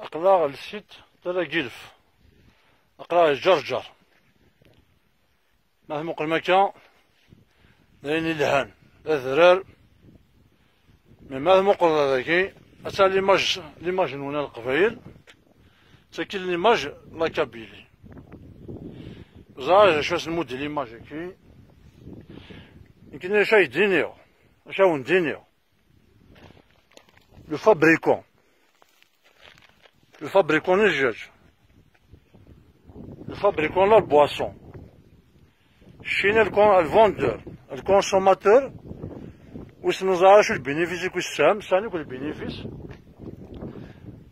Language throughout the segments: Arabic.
أقلع السيت تلا جلف أقلع جرجر مهما قل مكان لين الهان الذرار من مهما قل هذاكي أتا ليماج نونا القبايل تاكي ليماج لا كابيلي زعما شو اسمو ليماج هاكي يمكن شي دينيو شاون دينيو لو فابريكون الدجاج le fabricant la boisson chez le vendeur le consommateur واش نزعرش البينيفيس كيسام ثاني كل البينيفيس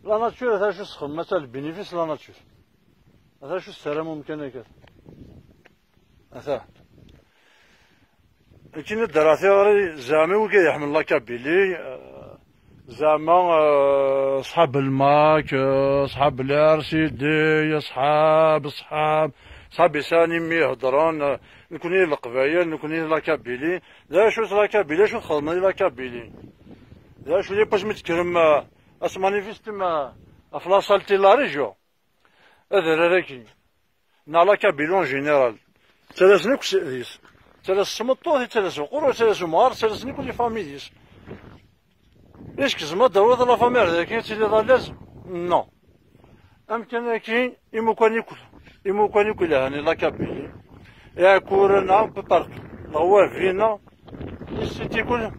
لا ناتور هذا شو سخم مثلا البينيفيس لا ناتور هذا شو السلام ممكن هكا هذا كاين الدراسة زعما وكي يحمل الله كابيلي زعما صحاب الماك صحاب الارسيدي صحاب يساني مي يهضرون نكوني القبايل نكوني لاكابيلي لا شو لاكابيلي شو خدمة لاكابيلي لا شو لي باش متكرم اسمانيفيست ما افلاصالتي لا ريجيو هذا راكي نا لاكابيلي اون جينيرال ثلاث نيك سيريس ثلاث سمطوه ثلاث قرو ثلاث مار ثلاث نيك لي فاميليس ايش كزما داوود لا فامير ذاك تيلي لازم نو امكن كاين يمو كان ياكل هاني لا كابيلي ياكورنا بارتو هو فينا سيتي كل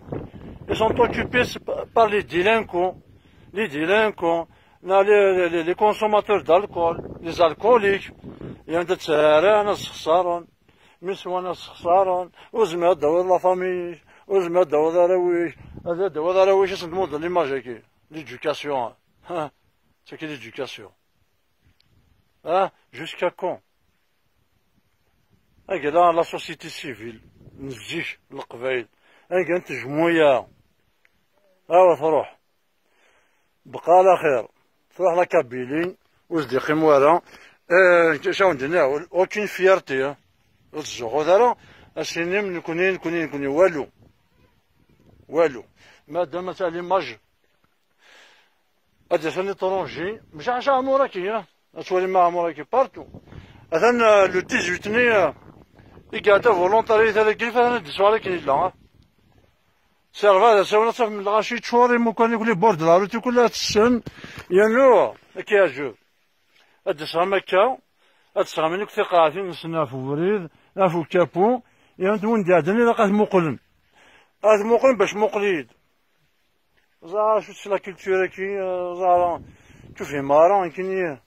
ils sont occupés par les délinquants les consommateurs d'alcool les alcooliques ياند تسارا خسارون مسوانا خسارون وزما داوود لا فامي وزما داوود راويش هذا داوود راويش اسمو ليماج هاكي ليدوكاسيون ها c'est que l'éducation jusqu'à quand هكذا لا سوسيتي سيفيل نزيش القبايل هكا نتجمويا تروح بقى على خير تروح لا كابيلي وزديقي موارا شاو ندير اوكين فيارتي الزغو دارا اسينيم نكوني والو مادام مثلا ليماج هادي ثاني طرونجي مش عشا موراكي تولي مع موراكي بارتو مثلا لو 18 يقعد فولونتاري هذا كيف انا دسوا على كاين لا سيرفا ساونا صاف من الغاشي تشوري مو كان يقول لي بورد لا روتي كلها تسن يانو كي اجو هاد مكه هاد منك ثقافي نسنا في وريد افو كابو يانت وندي عدني لقات مقلن هاد مقلن باش مقليد زعما شو لا كولتور كي زعما شوفي مارون كاين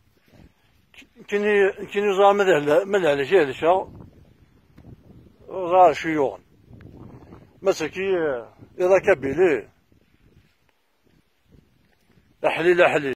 زعما ملها شي هذا الشغل زعما شيون مسكي إذا كبيلي أحلي